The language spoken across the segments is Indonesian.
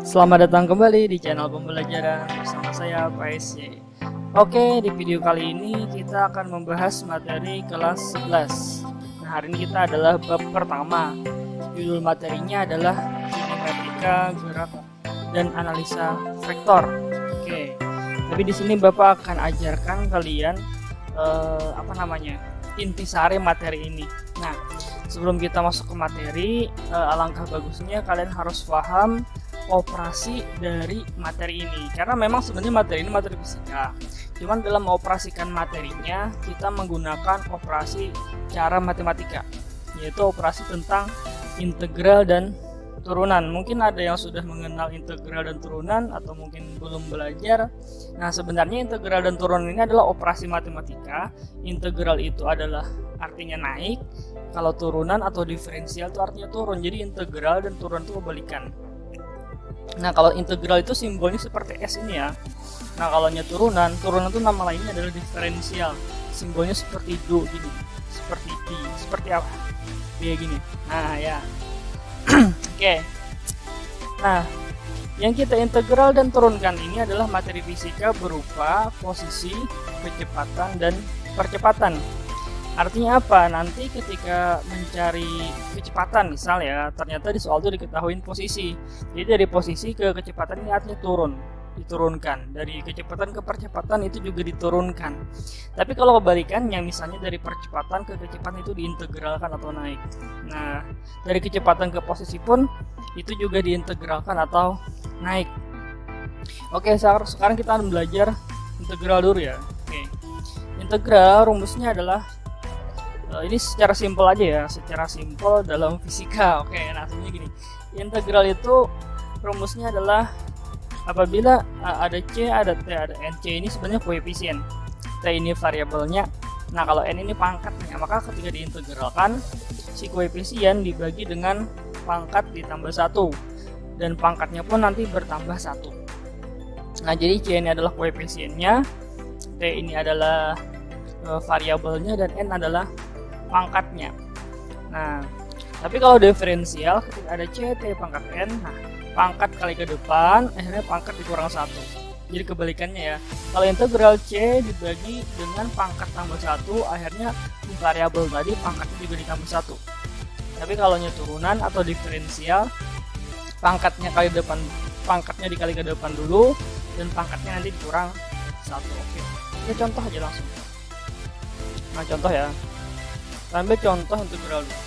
Selamat datang kembali di channel pembelajaran bersama saya Pak SY. Oke, di video kali ini kita akan membahas materi kelas 11. Nah, hari ini kita adalah bab pertama. Judul materinya adalah kinematika, gerak, dan analisa vektor. Oke. Tapi di sini Bapak akan ajarkan kalian intisari materi ini. Nah, sebelum kita masuk ke materi, alangkah bagusnya kalian harus paham operasi dari materi ini, karena memang sebenarnya materi ini materi fisika, cuman dalam mengoperasikan materinya kita menggunakan operasi cara matematika, yaitu operasi tentang integral dan turunan. Mungkin ada yang sudah mengenal integral dan turunan atau mungkin belum belajar. Nah, sebenarnya integral dan turunan ini adalah operasi matematika. Integral itu adalah artinya naik, kalau turunan atau diferensial itu artinya turun. Jadi integral dan turunan itu kebalikan. Nah, kalau integral itu simbolnya seperti S ini ya. Nah, kalau turunan itu nama lainnya adalah diferensial. Simbolnya seperti do gini, seperti D, seperti apa? Kayak gini. Nah, ya. Oke. Nah, yang kita integral dan turunkan ini adalah materi fisika berupa posisi, kecepatan, dan percepatan. Artinya apa? Nanti ketika mencari kecepatan misal ya, ternyata di soal itu diketahui posisi. Jadi dari posisi ke kecepatan ini artinya diturunkan. Dari kecepatan ke percepatan itu juga diturunkan. Tapi kalau kebalikannya, misalnya dari percepatan ke kecepatan itu diintegralkan atau naik. Nah, dari kecepatan ke posisi pun itu juga diintegralkan atau naik. Oke, sekarang kita akan belajar integral dulu ya. Oke. Integral rumusnya adalah ini secara simpel aja ya, secara simpel dalam fisika. Oke, nah sebenarnya gini, integral itu rumusnya adalah apabila ada C, ada T, ada N. C ini sebenarnya koefisien, T ini variabelnya. Nah, kalau N ini pangkatnya, maka ketika diintegralkan si koefisien dibagi dengan pangkat ditambah 1, dan pangkatnya pun nanti bertambah 1. Nah, jadi C ini adalah koefisiennya, T ini adalah variabelnya, dan N adalah pangkatnya. Nah, tapi kalau diferensial ketika ada C, T, pangkat N, nah pangkat kali ke depan, akhirnya pangkat dikurang 1. Jadi kebalikannya ya. Kalau integral C dibagi dengan pangkat tambah 1, akhirnya variabel tadi pangkatnya juga ditambah 1. Tapi kalau turunan atau diferensial, pangkatnya dikali ke depan dulu, dan pangkatnya nanti dikurang 1. Oke. Ini contoh aja langsung. Nah, contoh ya. Ambil contoh integral dulu.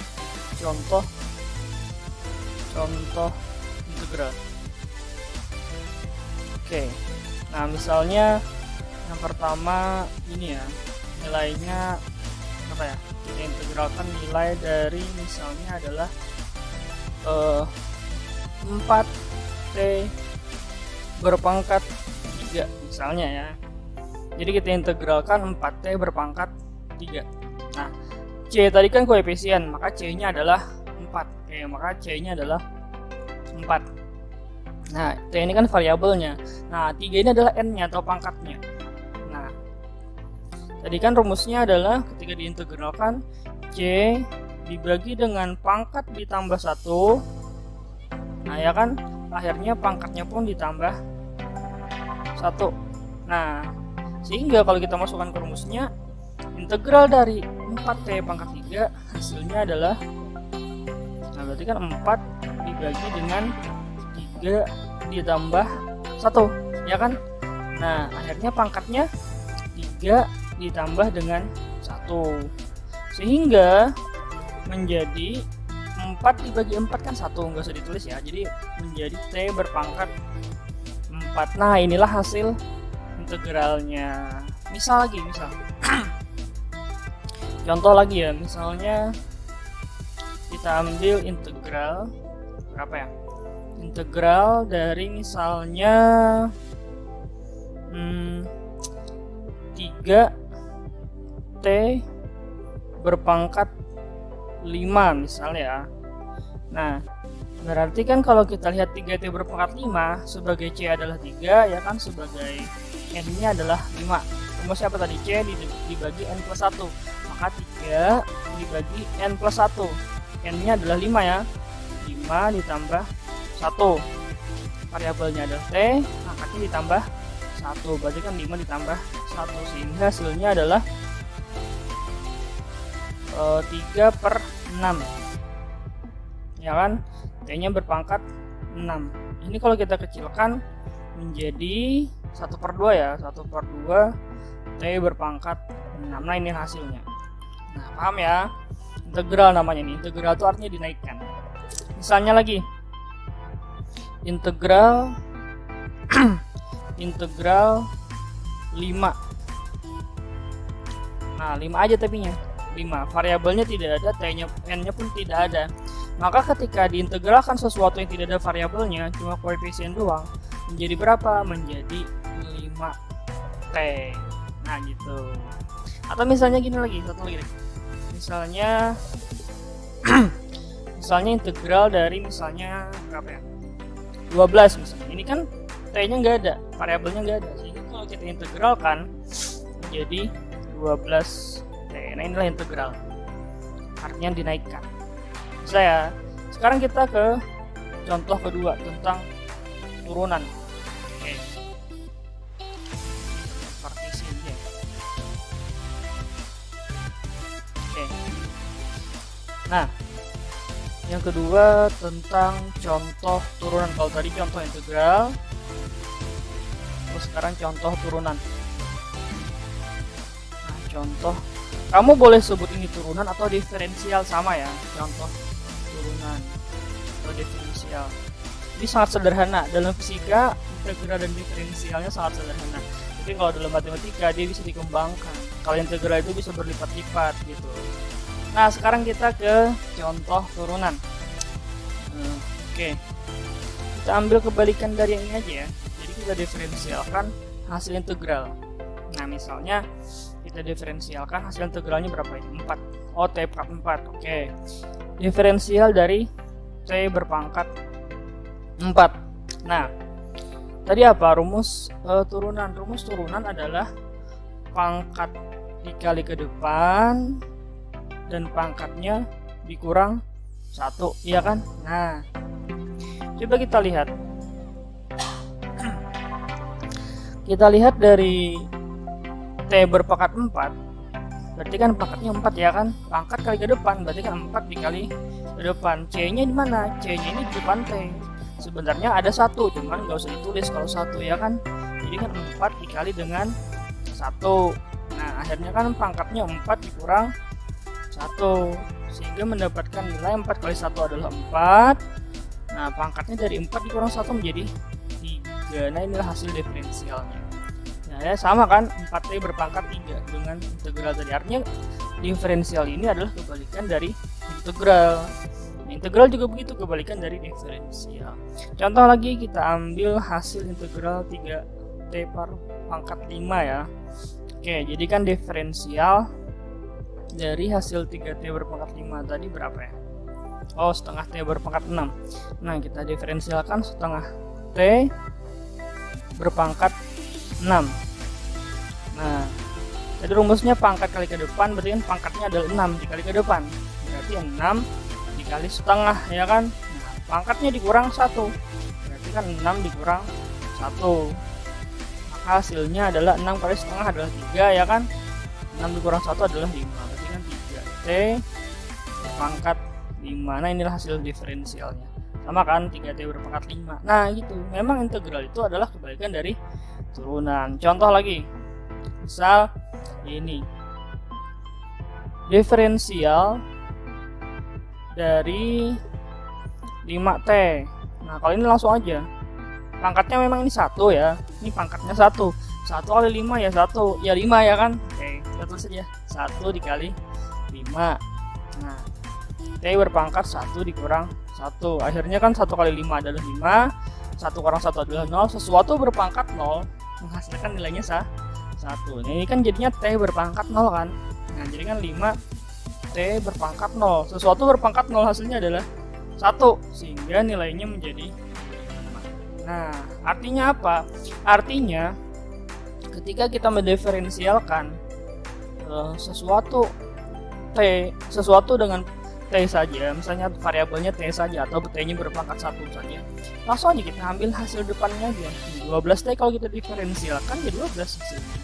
Contoh integral. Oke. Nah, misalnya yang pertama ini ya, nilainya apa ya? Kita integralkan nilai dari misalnya adalah 4T berpangkat 3 misalnya ya. Jadi kita integralkan 4T berpangkat 3. Nah, C tadi kan koefisien, maka C-nya adalah 4. Oke, maka C-nya adalah 4. Nah, T ini kan variabelnya. Nah, 3 ini adalah N-nya atau pangkatnya. Nah, tadi kan rumusnya adalah ketika diintegralkan C dibagi dengan pangkat ditambah 1. Nah, ya kan, akhirnya pangkatnya pun ditambah 1. Nah, sehingga kalau kita masukkan ke rumusnya, integral dari 4T pangkat 3 hasilnya adalah, nah berarti kan 4 dibagi dengan 3 ditambah 1, ya kan? Nah, akhirnya pangkatnya 3 ditambah dengan 1, sehingga menjadi 4 dibagi 4 kan 1, nggak usah ditulis ya, jadi menjadi T berpangkat 4. Nah, inilah hasil integralnya. Misal contoh lagi ya, misalnya kita ambil integral berapa ya? Integral dari misalnya 3T berpangkat 5 misalnya ya. Nah, berarti kan kalau kita lihat 3T berpangkat 5 sebagai C adalah 3 ya kan, sebagai N-nya adalah 5. Rumusnya apa tadi? C dibagi N plus 1. Maka 3 dibagi N plus 1. N nya adalah 5 ya. 5 ditambah 1. variabelnya adalah T, pangkatnya ditambah 1, berarti kan 5 ditambah 1, sehingga hasilnya adalah 3/6, ya kan, T-nya berpangkat 6. Ini kalau kita kecilkan menjadi 1/2 ya, 1/2 T berpangkat 6. Nah, ini hasilnya. Nah, paham ya? Integral namanya nih. Integral itu artinya dinaikkan. Misalnya lagi, integral integral 5. Nah, 5 aja tapinya. 5. Variabelnya tidak ada, T-nya, N-nya pun tidak ada. Maka ketika diintegralkan sesuatu yang tidak ada variabelnya, cuma koefisien doang, menjadi berapa? Menjadi 5T. Nah, gitu. Atau misalnya gini lagi, satu lagi. Misalnya misalnya integral dari misalnya berapa ya? 12 misalnya. Ini kan T-nya nggak ada, variabelnya nggak ada. Jadi kalau kita integralkan menjadi 12T. Nah, inilah integral. Artinya dinaikkan. Sekarang kita ke contoh kedua tentang turunan. Oke. Partisi aja. Oke. Nah, yang kedua tentang contoh turunan. Kalau tadi contoh integral, terus sekarang contoh turunan. Nah, contoh, kamu boleh sebut ini turunan atau diferensial, sama ya. Contoh turunan atau diferensial. Ini sangat sederhana. Dalam fisika, integral dan diferensialnya sangat sederhana. Tapi kalau dalam matematika dia bisa dikembangkan. Kalau integral itu bisa berlipat-lipat gitu. Nah, sekarang kita ke contoh turunan. Oke. Kita ambil kebalikan dari yang ini aja ya. Jadi kita diferensialkan hasil integral. Nah, misalnya kita diferensialkan hasil integralnya berapa ini? 4. Oh, T berpangkat 4. Oke. Diferensial dari T berpangkat 4. Nah, tadi apa rumus turunan? Rumus turunan adalah pangkat dikali ke depan dan pangkatnya dikurang 1, iya kan? Nah, coba kita lihat. Kita lihat dari T berpangkat 4, berarti kan pangkatnya 4 ya kan? Pangkat kali ke depan, berarti kan 4 dikali ke depan. C-nya di mana? C-nya ini di depan T. Sebenarnya ada 1, cuman nggak usah ditulis kalau 1 ya kan? Jadi kan 4 dikali dengan 1. Nah, akhirnya kan pangkatnya 4 dikurang 1, sehingga mendapatkan nilai 4 kali 1 adalah 4. Nah, pangkatnya dari 4 dikurang 1 menjadi 3. Nah, inilah hasil diferensialnya. Nah, ya sama kan, 4T berpangkat 3 dengan integral tadi. Artinya diferensial ini adalah kebalikan dari integral. Integral juga begitu, kebalikan dari diferensial. Contoh lagi, kita ambil hasil integral 3T per pangkat 5 ya. Oke, jadi kan diferensial dari hasil 3T berpangkat 5 tadi berapa ya? Oh, setengah T berpangkat 6. Nah, kita diferensialkan setengah T berpangkat 6. Nah, jadi rumusnya pangkat kali ke depan, berarti kan pangkatnya adalah 6 dikali ke depan. Berarti 6 dikali setengah ya kan? Nah, pangkatnya dikurang 1. Berarti kan 6 dikurang 1. Maka hasilnya adalah 6 kali setengah adalah 3 ya kan? 6 dikurang 1 adalah 5. Berarti kan 3T berpangkat 5. Nah, inilah hasil diferensialnya. Sama kan, 3T berpangkat 5. Nah, gitu. Memang integral itu adalah kebalikan dari turunan. Contoh lagi. Misal ini. Diferensial dari 5T. Nah, kalau ini langsung aja. Pangkatnya memang ini 1 ya. Ini pangkatnya 1. 1 kali 5 ya 1. Ya 5 ya kan? Oke, kita tulis aja. 1 dikali 5. Nah, T berpangkat 1 dikurang 1. Akhirnya kan 1 kali 5 adalah 5. 1 kurang 1 adalah 0. Sesuatu berpangkat 0 menghasilkan nilainya 1. Nah, ini kan jadinya T berpangkat 0 kan. Nah, jadi kan 5 T berpangkat 0. Sesuatu berpangkat 0 hasilnya adalah 1, sehingga nilainya menjadi 5. Nah, artinya apa? Artinya ketika kita mendiferensialkan sesuatu T, sesuatu dengan T saja, misalnya variabelnya T saja atau T-nya berpangkat 1 saja, langsung aja kita ambil hasil depannya aja. 12T kalau kita diferensialkan ya 12 hasilnya,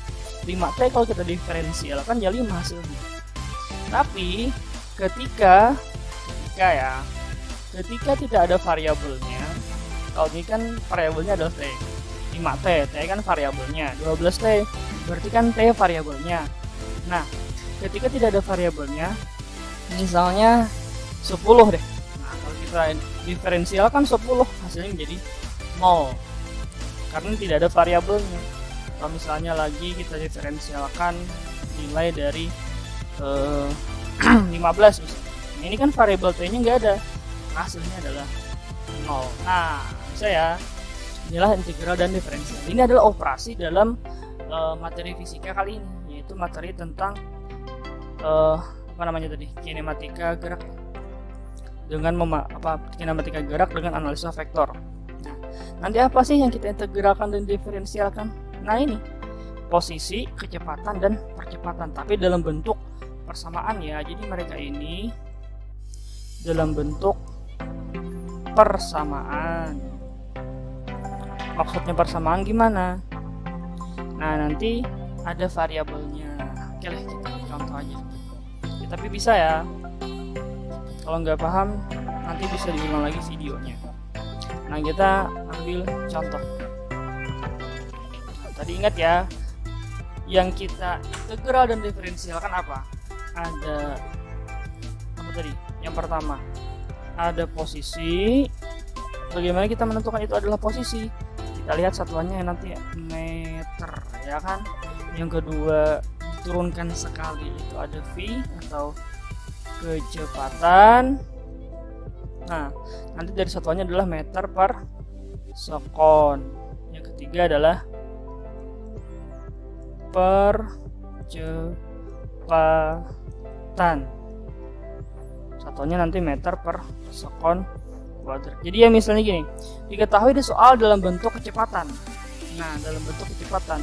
5T kalau kita diferensialkan ya 5 hasilnya. Tapi ketika tidak ada variabelnya, kalau ini kan variabelnya adalah T, 5T, T kan variabelnya, 12T berarti kan T variabelnya. Nah, ketika tidak ada variabelnya, misalnya 10 deh. Nah, kalau kita diferensialkan 10 hasilnya menjadi 0 karena tidak ada variabelnya. Kalau misalnya lagi kita diferensialkan nilai dari 15 misalnya. Nah, ini kan variabel T-nya nggak ada. Hasilnya adalah 0. Nah, bisa ya. Inilah integral dan diferensial. Ini adalah operasi dalam materi fisika kali ini, yaitu materi tentang kinematika gerak ya. Dengan kinematika gerak dengan analisa vektor. Nah, nanti apa sih yang kita integralkan dan diferensialkan? Nah, ini posisi, kecepatan dan percepatan, tapi dalam bentuk persamaan ya. Jadi mereka ini dalam bentuk persamaan. Maksudnya persamaan gimana? Nah, nanti ada variabelnya. Oke lah, kita contoh aja. Tapi bisa ya, kalau nggak paham nanti bisa diulang lagi videonya. Nah, kita ambil contoh. Nah, tadi ingat ya, yang kita integral dan diferensialkan apa? Ada apa tadi? Yang pertama ada posisi. Bagaimana kita menentukan itu adalah posisi? Kita lihat satuannya nanti meter ya kan. Yang kedua turunkan sekali itu ada V atau kecepatan. Nah, nanti dari satuannya adalah meter per sekon. Yang ketiga adalah percepatan. Satuannya nanti meter per sekon kuadrat. Jadi ya misalnya gini, diketahui ada soal dalam bentuk kecepatan. Nah, dalam bentuk kecepatan,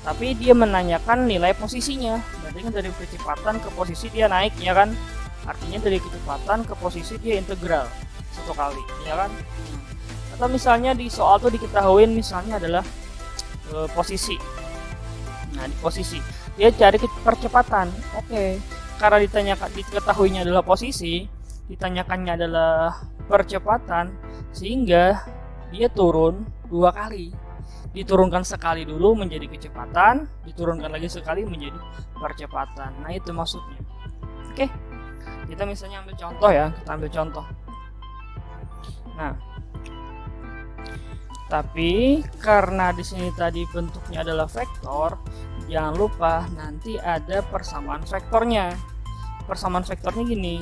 tapi dia menanyakan nilai posisinya. Berarti kan dari kecepatan ke posisi dia naik ya kan, artinya dari kecepatan ke posisi dia integral satu kali ya kan. Atau misalnya di soal tuh diketahui misalnya adalah posisi. Nah, di posisi dia cari percepatan. Oke, karena diketahuinya adalah posisi, ditanyakannya adalah percepatan, sehingga dia turun 2 kali. Diturunkan sekali dulu menjadi kecepatan, diturunkan lagi sekali menjadi percepatan. Nah, itu maksudnya. Oke, kita misalnya ambil contoh ya, kita ambil contoh. Nah, tapi karena di sini tadi bentuknya adalah vektor, jangan lupa nanti ada persamaan vektornya. Persamaan vektornya gini,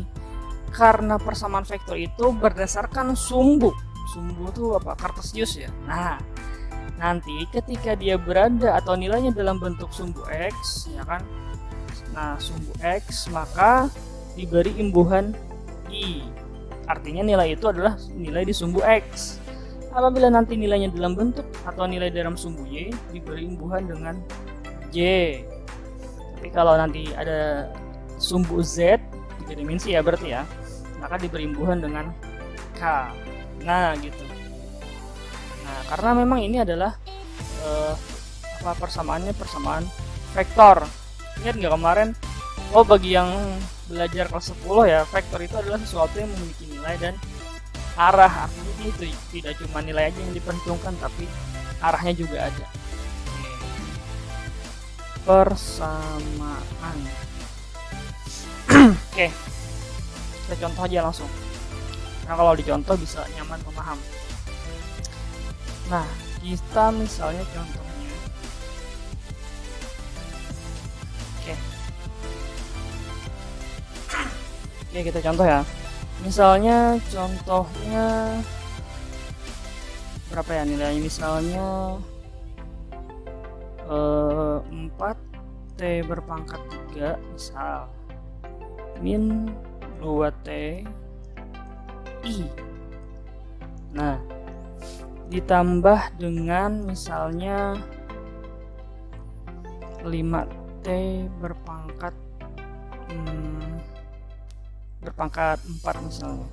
karena persamaan vektor itu berdasarkan sumbu. Sumbu itu apa? Kartesius ya. Nah, nanti ketika dia berada atau nilainya dalam bentuk sumbu X ya kan, nah sumbu X maka diberi imbuhan I, artinya nilai itu adalah nilai di sumbu X. Apabila nanti nilainya dalam bentuk atau nilai dalam sumbu Y, diberi imbuhan dengan J. Tapi kalau nanti ada sumbu Z 3 dimensi ya berarti ya, maka diberi imbuhan dengan K. Nah gitu. Nah, karena memang ini adalah persamaannya persamaan vektor. Ingat nggak kemarin? Oh, bagi yang belajar kelas 10 ya, vektor itu adalah sesuatu yang memiliki nilai dan arah. Artinya itu tidak cuma nilai aja yang diperhitungkan, tapi arahnya juga ada. Persamaan. Oke, kita contoh aja langsung. Nah, kalau dicontoh bisa nyaman memaham. Nah, kita misalnya contohnya. Oke, kita contoh ya. Misalnya contohnya berapa ya nilainya? Misalnya 4T berpangkat 3 misal min 2T I. Nah, ditambah dengan misalnya 5T berpangkat berpangkat 4 misalnya.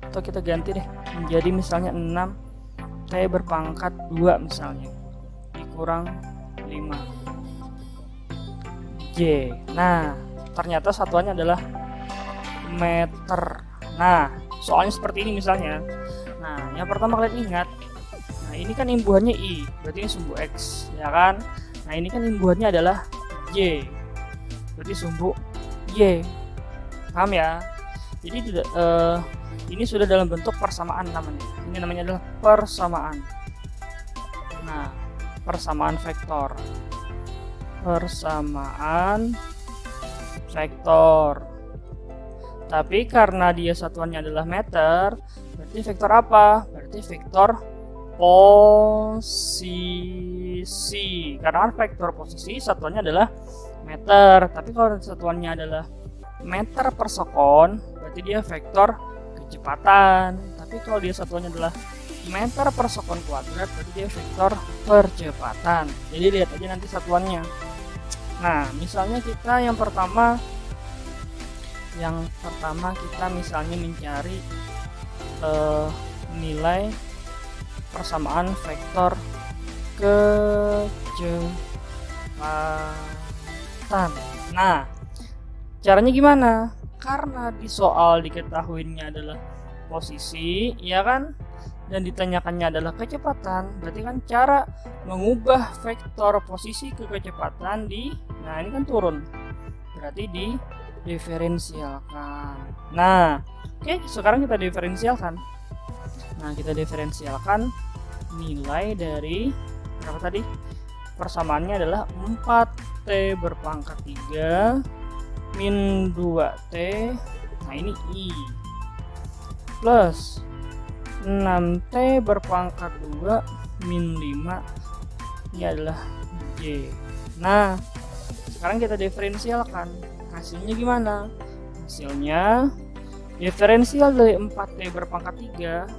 Atau kita ganti deh menjadi misalnya 6T berpangkat 2 misalnya dikurang 5J. Nah, ternyata satuannya adalah meter. Nah, soalnya seperti ini misalnya. Nah, yang pertama kalian ingat, nah ini kan imbuhannya I, berarti ini sumbu X, ya kan? Nah, ini kan imbuhannya adalah Y, berarti sumbu Y. Paham ya? Jadi ini sudah dalam bentuk persamaan namanya. Ini namanya adalah persamaan. Nah, persamaan vektor. Persamaan vektor. Tapi karena dia satuannya adalah meter, berarti vektor apa? Berarti vektor posisi. Karena vektor posisi satuannya adalah meter. Tapi kalau satuannya adalah meter per sekon, berarti dia vektor kecepatan. Tapi kalau dia satuannya adalah meter per sekon kuadrat, berarti dia vektor percepatan. Jadi lihat aja nanti satuannya. Nah, misalnya kita yang pertama kita misalnya mencari nilai persamaan vektor kecepatan. Nah, caranya gimana? Karena di soal diketahuinya adalah posisi, ya kan? Dan ditanyakannya adalah kecepatan, berarti kan cara mengubah vektor posisi ke kecepatan nah ini kan turun, berarti diferensialkan. Nah, oke, sekarang kita diferensialkan. Nah, kita diferensialkan nilai dari berapa tadi? Persamaannya adalah 4T berpangkat 3 min 2T. Nah, ini I plus 6T berpangkat 2 min 5, ini adalah J. Nah, sekarang kita diferensialkan. Hasilnya gimana? Hasilnya diferensial dari 4T berpangkat 3.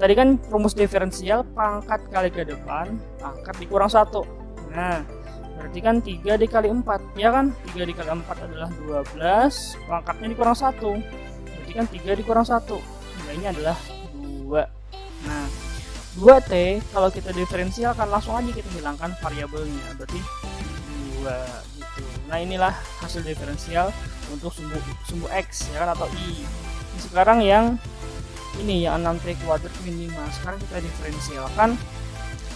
Tadi kan rumus diferensial pangkat kali ke depan, pangkat dikurang 1. Nah, berarti kan 3 dikali 4, ya kan? 3 dikali 4 adalah 12, pangkatnya dikurang 1. Berarti kan 3 dikurang 1, nilainya adalah 2. Nah, 2T kalau kita diferensialkan langsung aja kita hilangkan variabelnya, berarti 2 gitu. Nah, inilah hasil diferensial untuk sumbu X, ya kan, atau I. Sekarang yang ini yang 6T kuadrat min 5. Sekarang kita diferensialkan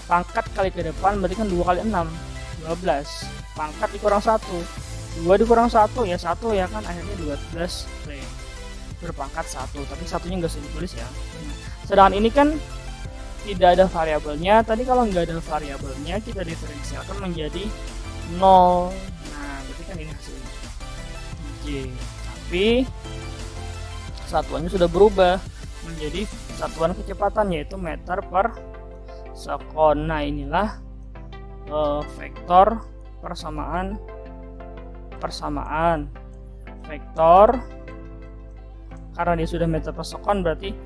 pangkat kali ke depan, berarti kan 2 kali 6 12, pangkat dikurang 1, 2 dikurang 1 ya 1, ya kan, akhirnya 12T berpangkat 1, tapi satunya nggak usah ditulis ya. Sedangkan ini kan tidak ada variabelnya. Tadi kalau nggak ada variabelnya kita diferensialkan menjadi 0. Nah, berarti kan ini hasilnya J. Tapi satuannya sudah berubah menjadi satuan kecepatan, yaitu meter per sekon. Nah, inilah vektor persamaan vektor. Karena dia sudah meter per sekon, berarti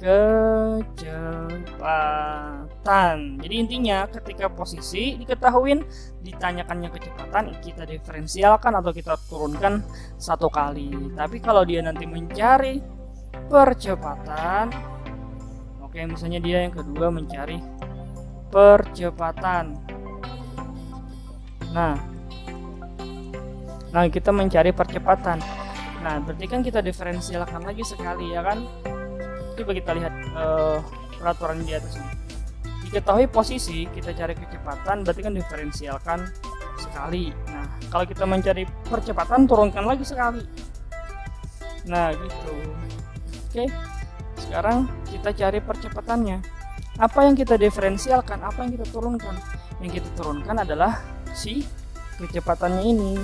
kecepatan. Jadi intinya ketika posisi diketahuin, ditanyakannya kecepatan, kita diferensialkan atau kita turunkan 1 kali. Tapi kalau dia nanti mencari percepatan, oke, misalnya dia yang kedua mencari percepatan. Nah, kita mencari percepatan. Nah, berarti kan kita diferensialkan lagi sekali, ya kan? Coba kita lihat peraturan di atas ini. Diketahui posisi, kita cari kecepatan, berarti kan diferensialkan sekali. Nah, kalau kita mencari percepatan, turunkan lagi sekali. Nah, gitu. Oke, sekarang kita cari percepatannya. Apa yang kita diferensialkan, apa yang kita turunkan? Yang kita turunkan adalah si kecepatannya ini.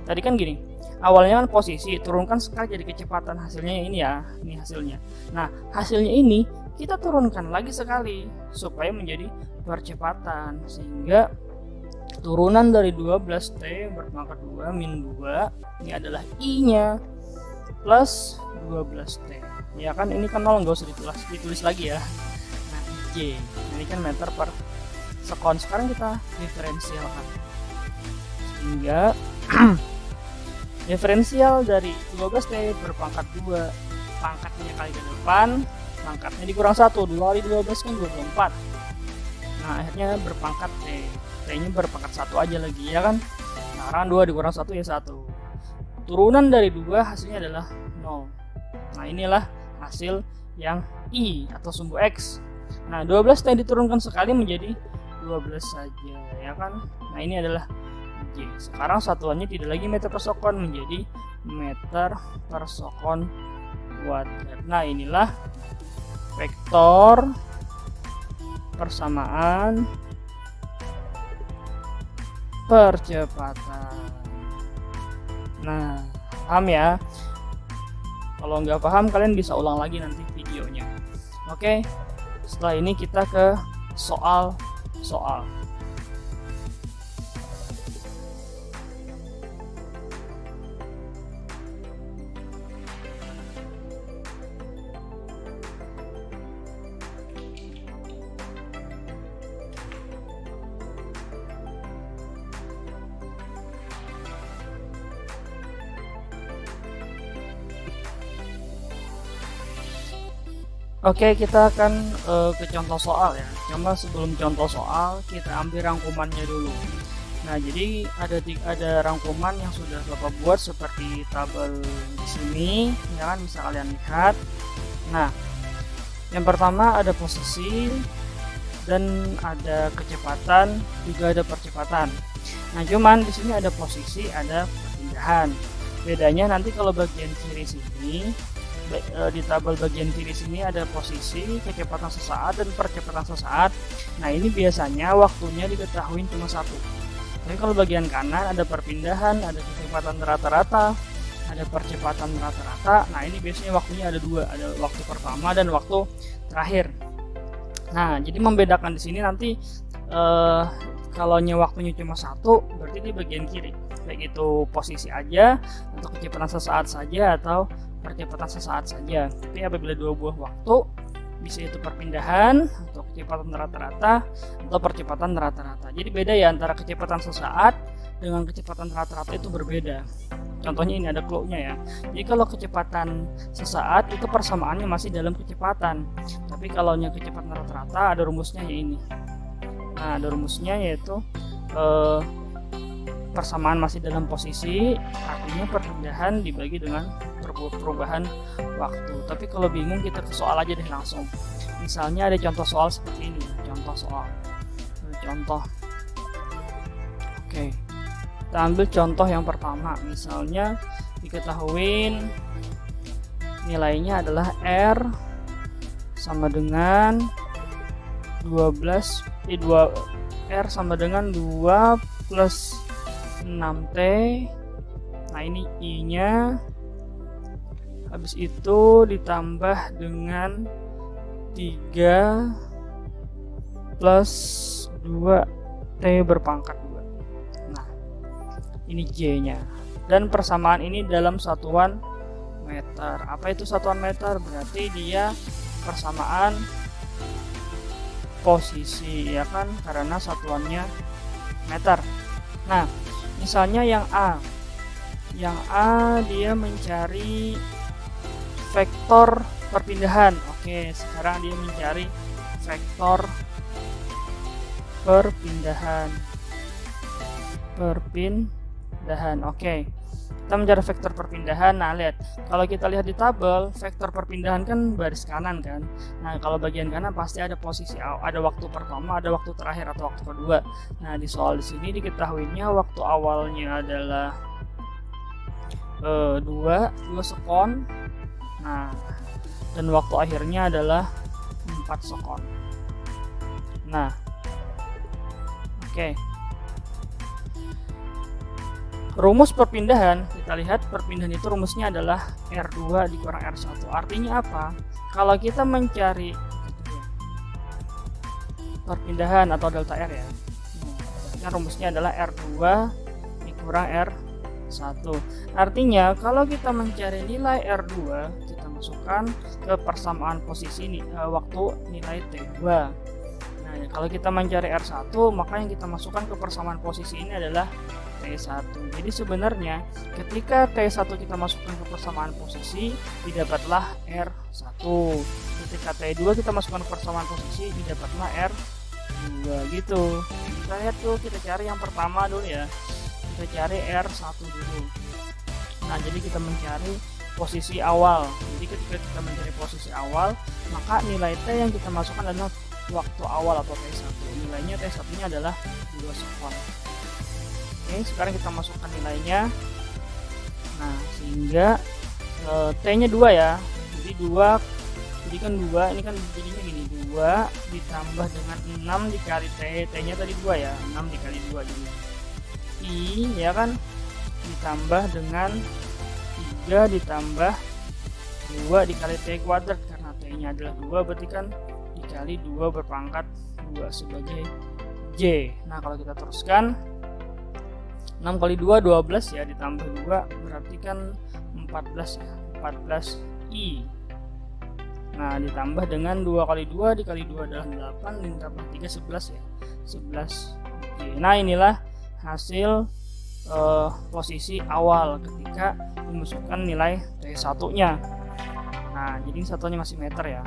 Tadi kan gini, awalnya kan posisi, turunkan sekali jadi kecepatan, hasilnya ini ya, ini hasilnya. Nah, hasilnya ini kita turunkan lagi sekali supaya menjadi percepatan, sehingga turunan dari 12T berpangkat 2 min 2 ini adalah I-nya plus 12T. Ya kan, ini kan 0, nggak usah ditulis lagi ya. Nah, J, ini kan meter per sekon. Sekarang kita diferensialkan sehingga Diferensial dari 12T berpangkat 2, pangkatnya kali ke depan, pangkatnya dikurang 1, 2 kali 12 kan 24. Nah akhirnya berpangkat T, T-nya berpangkat 1 aja lagi ya kan. Sekarang 2 dikurang 1 ya 1. Turunan dari 2 hasilnya adalah 0. Nah inilah hasil yang I atau sumbu X. Nah 12T diturunkan sekali menjadi 12 saja ya kan. Nah ini adalah J. Sekarang satuannya tidak lagi meter per sekon, menjadi meter per sekon kuadrat. Nah inilah vektor persamaan percepatan. Nah paham ya? Kalau nggak paham kalian bisa ulang lagi nanti videonya. Oke, setelah ini kita ke soal-soal. Oke, kita akan ke contoh soal ya. Cuma sebelum contoh soal, kita ambil rangkumannya dulu. Nah, jadi ada rangkuman yang sudah Bapak buat seperti tabel di sini, ya kan, bisa kalian lihat. Nah, yang pertama ada posisi dan ada kecepatan, juga ada percepatan. Nah, cuman di sini ada posisi, ada perpindahan. Bedanya nanti kalau bagian kiri sini, di tabel bagian kiri sini ada posisi, kecepatan sesaat, dan percepatan sesaat. Nah ini biasanya waktunya diketahui cuma satu. Tapi kalau bagian kanan ada perpindahan, ada kecepatan rata-rata, ada percepatan rata-rata. Nah ini biasanya waktunya ada dua, ada waktu pertama dan waktu terakhir. Nah jadi membedakan di sini nanti kalau waktunya cuma satu, berarti di bagian kiri, baik itu posisi aja, atau kecepatan sesaat saja, atau percepatan sesaat saja. Tapi apabila dua buah waktu, bisa itu perpindahan atau kecepatan rata-rata atau percepatan rata-rata. Jadi beda ya antara kecepatan sesaat dengan kecepatan rata-rata, itu berbeda. Contohnya ini ada clue-nya ya. Jadi kalau kecepatan sesaat itu persamaannya masih dalam kecepatan. Tapi kalau kecepatan rata-rata ada rumusnya ya ini. Nah, ada rumusnya yaitu persamaan masih dalam posisi, artinya perpindahan dibagi dengan perubahan waktu. Tapi kalau bingung kita ke soal aja deh langsung. Misalnya ada contoh soal seperti ini, contoh. Oke, kita ambil contoh yang pertama. Misalnya diketahui nilainya adalah R sama dengan 2 R sama dengan 2 plus 6T. Nah ini I nya, habis itu ditambah dengan 3 plus 2T berpangkat 2. Nah ini J nya, dan persamaan ini dalam satuan meter. Apa itu satuan meter? Berarti dia persamaan posisi ya kan, karena satuannya meter. Nah misalnya yang A dia mencari vektor perpindahan. Oke, sekarang dia mencari vektor perpindahan. Oke, kita mencari vektor perpindahan. Nah lihat, kalau kita lihat di tabel, vektor perpindahan kan baris kanan kan. Nah kalau bagian kanan pasti ada posisi, ada waktu pertama, ada waktu terakhir atau waktu kedua. Nah di soal di sini diketahuinya waktu awalnya adalah 2 sekon. Nah dan waktu akhirnya adalah 4 sekon. Nah oke, rumus perpindahan, kita lihat perpindahan itu rumusnya adalah R2 dikurang R1. Artinya apa? Kalau kita mencari perpindahan atau delta R ya, nah, rumusnya adalah R2 dikurang R1. Artinya kalau kita mencari nilai R2, kita masukkan ke persamaan posisi ini, waktu nilai T2. Nah kalau kita mencari R1, maka yang kita masukkan ke persamaan posisi ini adalah T1. T1. Jadi sebenarnya ketika T1 kita masukkan ke persamaan posisi, didapatlah R1. Ketika T2 kita masukkan ke persamaan posisi, didapatlah R2 gitu. Kita lihat tuh, kita cari yang pertama dulu ya. Kita cari R1 dulu. Nah, jadi kita mencari posisi awal. Jadi ketika kita mencari posisi awal, maka nilai T yang kita masukkan adalah waktu awal atau T1. Nilainya T1 nya adalah 2 sekon. Oke, sekarang kita masukkan nilainya. Nah, sehingga T nya 2 ya. Jadi 2, jadi kan 2, ini kan jadinya gini, 2 ditambah dengan 6 dikali T. T nya tadi 2 ya, 6 dikali 2 jadi I ya kan, ditambah dengan 3 ditambah 2 dikali T kuadrat, karena T nya adalah 2 berarti kan dikali 2 berpangkat 2 sebagai J. Nah, kalau kita teruskan 6 kali 2 12 ya, ditambah 2 berarti kan 14 ya, 14 I. Nah, ditambah dengan 2 kali 2 dikali 2 adalah 8, ditambah 3 11 ya, 11 J. Nah, inilah hasil posisi awal ketika memasukkan nilai T1 nya. Nah, jadi satunya masih meter ya.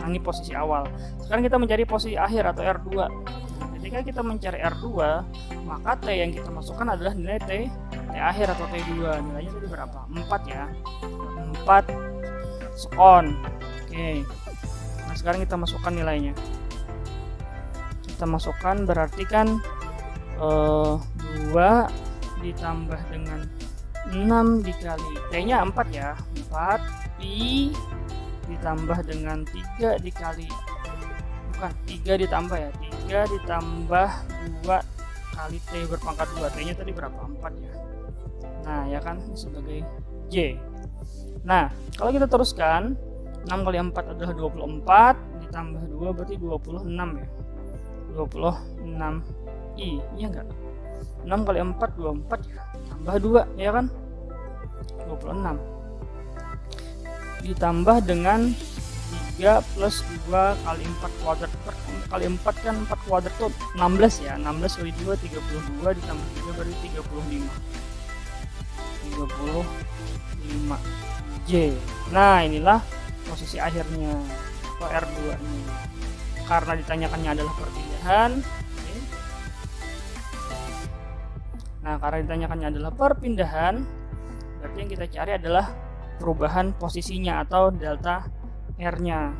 Nah, ini posisi awal. Sekarang kita mencari posisi akhir atau R2. Ketika kita mencari R2, maka T yang kita masukkan adalah nilai T akhir atau T2. Nilainya tadi berapa? 4 ya. 4 sekon. Oke. Nah, sekarang kita masukkan nilainya. Kita masukkan berarti kan 2 ditambah dengan 6 dikali T nya 4 ya. 4 I ditambah dengan 3 dikali, bukan 3 ditambah ya, 3 ditambah 2 kali T berpangkat 2. T nya tadi berapa? 4 ya. Nah, ya kan, sebagai J. Nah, kalau kita teruskan 6 kali 4 adalah 24, ditambah 2 berarti 26 ya, 26 I, iya enggak? 6 kali 4 24 ya, tambah 2 ya kan, 26 ditambah dengan 3 plus 2 kali 4 kuadrat, kali 4 kan 4 kuadrat tuh 16 ya, 16 kali 2 32 ditambah 3 berarti 35 J. Nah, inilah posisi akhirnya atau R2 nya. Karena ditanyakannya adalah perpindahan. Nah, karena ditanyakannya adalah perpindahan, berarti yang kita cari adalah perubahan posisinya atau delta R-nya.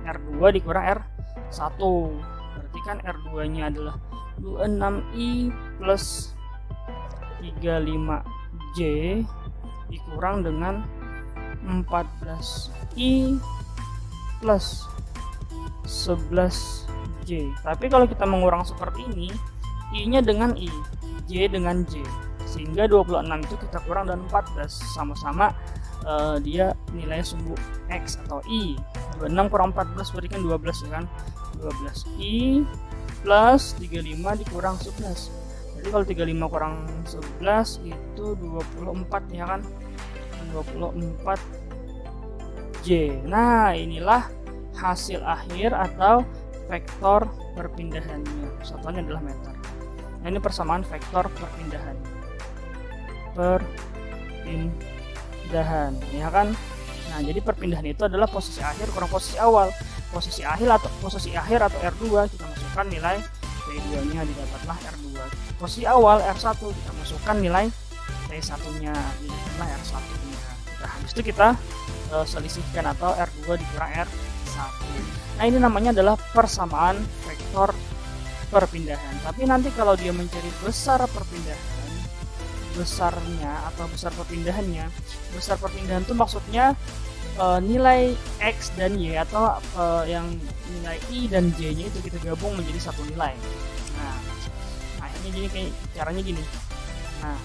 R2 dikurang R1. Berarti kan R2-nya adalah 26I plus 35J dikurang dengan 14I plus 11J. Tapi kalau kita mengurang seperti ini, I-nya dengan I, J dengan J, sehingga 26 itu kita kurang dan 14 sama-sama dia nilainya sumbu X atau I. 26 kurang 14 berarti kan 12 ya kan, 12 I plus 35 dikurang 11. Jadi kalau 35 kurang 11 itu 24 ya kan, 24 J. Nah, inilah hasil akhir atau vektor perpindahannya. Satuannya adalah meter. Nah, ini persamaan vektor perpindahan. Perpindahan, ya kan? Nah, jadi perpindahan itu adalah posisi akhir kurang posisi awal. Posisi akhir atau R2 kita masukkan nilai T2-nya, didapatlah R2. Posisi awal R1 kita masukkan nilai T1-nya, didapatlah R1-nya. Nah, habis itu kita selisihkan atau R2 dikurang R1. Nah, ini namanya adalah persamaan vektor perpindahan. Tapi nanti kalau dia mencari besar perpindahan, besarnya atau besar perpindahannya, besar perpindahan itu maksudnya nilai X dan Y atau yang nilai I dan J nya itu kita gabung menjadi satu nilai. Nah, akhirnya jadi kayak caranya gini. Nah,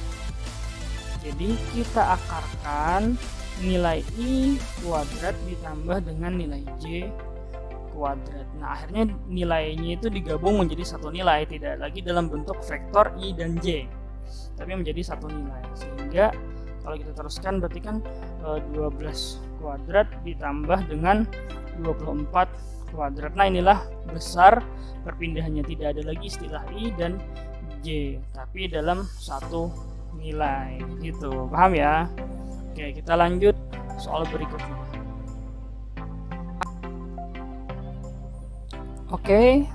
jadi kita akarkan nilai I kuadrat ditambah dengan nilai J kuadrat. Nah, akhirnya nilainya itu digabung menjadi satu nilai, tidak lagi dalam bentuk vektor I dan J, tapi menjadi satu nilai. Sehingga kalau kita teruskan berarti kan 12 kuadrat ditambah dengan 24 kuadrat. Nah, inilah besar perpindahannya, tidak ada lagi istilah I dan J, tapi dalam satu nilai gitu, paham ya? Oke, kita lanjut soal berikutnya. Oke,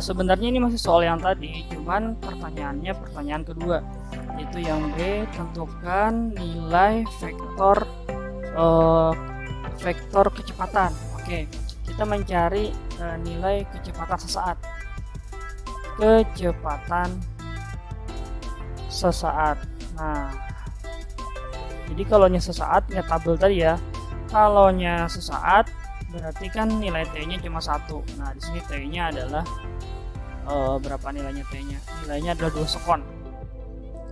sebenarnya ini masih soal yang tadi, cuman pertanyaannya pertanyaan kedua, yaitu yang B, tentukan nilai vektor kecepatan. Oke, kita mencari nilai kecepatan sesaat. Nah, jadi kalaunya sesaat nggak tabel tadi ya. Kalaunya sesaat berarti kan nilai T-nya cuma 1. Nah, di sini T-nya adalah berapa nilainya T-nya? Nilainya adalah 2 sekon.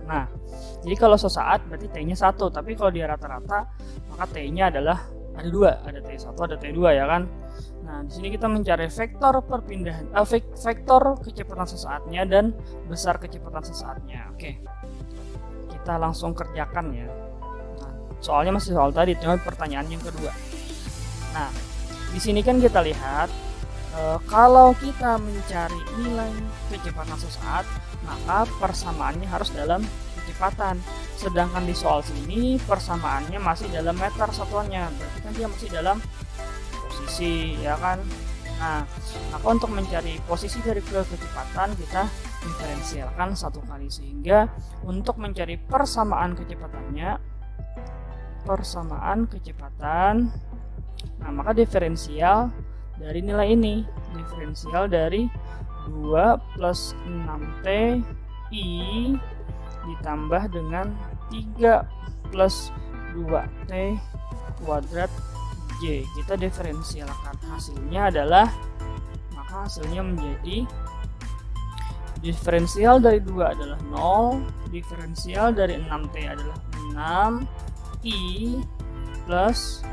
Nah, jadi kalau sesaat berarti T-nya 1, tapi kalau dia rata-rata maka T-nya adalah ada 2, ada T1, ada T2 ya kan. Nah, di sini kita mencari vektor perpindahan vektor kecepatan sesaatnya dan besar kecepatan sesaatnya. Oke. Kita langsung kerjakan ya. Nah, soalnya masih soal tadi, cuma pertanyaan yang kedua. Nah, di sini kan kita lihat kalau kita mencari nilai kecepatan sesaat, maka persamaannya harus dalam kecepatan. Sedangkan di soal sini persamaannya masih dalam meter satuannya, berarti kan dia masih dalam posisi ya kan. Nah, maka untuk mencari posisi dari kecepatan kita diferensialkan 1 kali, sehingga untuk mencari persamaan kecepatan, nah maka diferensial dari nilai ini, diferensial dari 2 plus 6T I ditambah dengan 3 plus 2T kuadrat J. Kita diferensialkan, hasilnya adalah, maka hasilnya menjadi diferensial dari 2 adalah 0, diferensial dari 6T adalah 6 I plus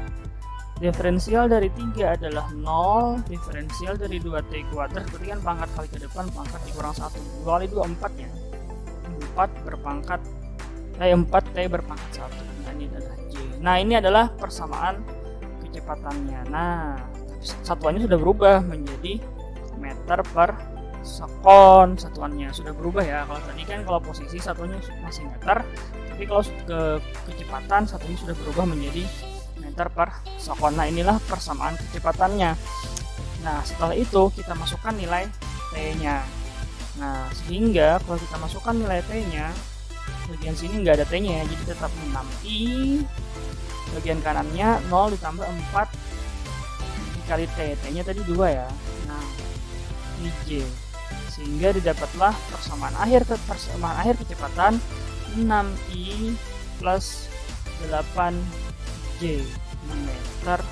diferensial dari 3 adalah 0, diferensial dari 2T kuadrat, berarti kan pangkat kali ke depan, pangkat dikurang 1, 2 kali 2 4 ya, 4 berpangkat 4T berpangkat 1. Nah, ini adalah J. Nah, ini adalah persamaan kecepatannya. Nah, satuannya sudah berubah menjadi meter per sekon, satuannya sudah berubah ya. Kalau tadi kan kalau posisi satuannya masih meter, tapi kalau ke kecepatan satunya sudah berubah menjadi meter per sekon. Nah, inilah persamaan kecepatannya. Nah, setelah itu kita masukkan nilai T-nya. Nah, sehingga kalau kita masukkan nilai T-nya, bagian sini nggak ada T-nya ya, jadi tetap 6I, bagian kanannya 0 ditambah 4 dikali T, T-nya tadi 2 ya. Nah, ini J, sehingga didapatlah persamaan akhir kecepatan 6I plus 8J meter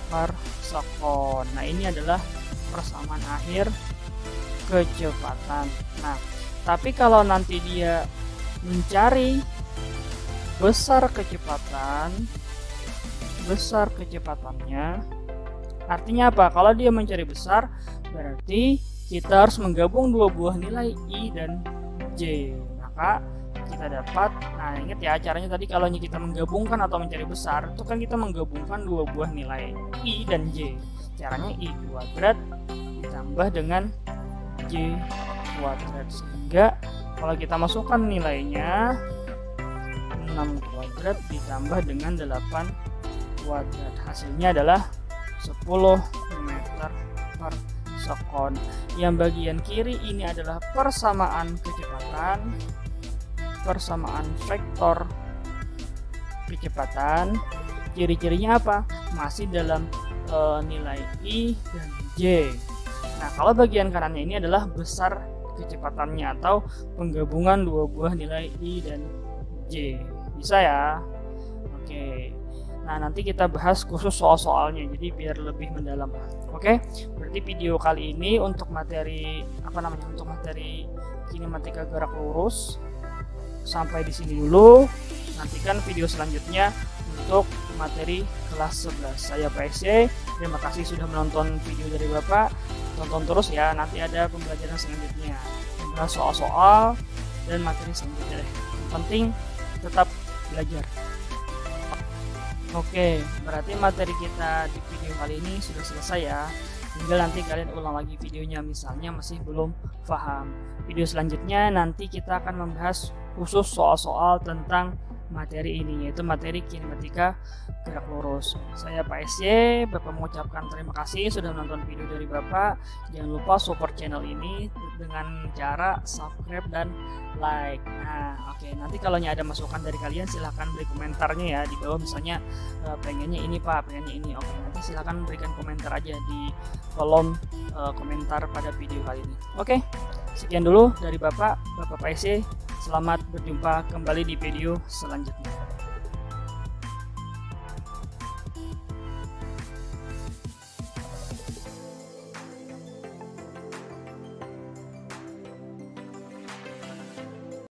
per sekon. Nah, ini adalah persamaan akhir kecepatan. Nah, tapi kalau nanti dia mencari besar kecepatannya, artinya apa? Kalau dia mencari besar, berarti kita harus menggabung dua buah nilai I dan J. Maka kita dapat, nah ingat ya caranya tadi, kalau kita menggabungkan atau mencari besar, itu kan kita menggabungkan dua buah nilai I dan J. Caranya I kuadrat ditambah dengan J kuadrat, sehingga kalau kita masukkan nilainya 6 kuadrat ditambah dengan 8 kuadrat, hasilnya adalah 10 meter per sekon. Yang bagian kiri ini adalah persamaan kecepatan, persamaan vektor kecepatan. Ciri-cirinya apa? Masih dalam nilai I dan J. Nah, kalau bagian kanannya ini adalah besar kecepatannya atau penggabungan dua buah nilai I dan J. Bisa ya? Oke. Nah, nanti kita bahas khusus soal-soalnya, jadi biar lebih mendalam. Oke. Berarti video kali ini untuk materi untuk materi kinematika gerak lurus sampai di sini dulu. Nantikan video selanjutnya untuk materi kelas 11. Saya PSC. Terima kasih sudah menonton video dari Bapak. Tonton terus ya, nanti ada pembelajaran selanjutnya, membahas soal-soal dan materi selanjutnya deh. Yang penting tetap belajar. Oke, berarti materi kita di video kali ini sudah selesai ya. Tinggal nanti kalian ulang lagi videonya, misalnya masih belum paham. Video selanjutnya nanti kita akan membahas khusus soal-soal tentang materi ini, yaitu materi kinematika gerak lurus. Saya Pak SY, Bapak mengucapkan terima kasih sudah menonton video dari Bapak. Jangan lupa support channel ini dengan cara subscribe dan like. Nah, oke, nanti kalau ada masukan dari kalian silahkan beri komentarnya ya di bawah, misalnya pengennya ini Pak, pengennya ini. Oke, nanti silahkan berikan komentar aja di kolom komentar pada video kali ini. Oke, sekian dulu dari Bapak Pak SY. Selamat berjumpa kembali di video selanjutnya.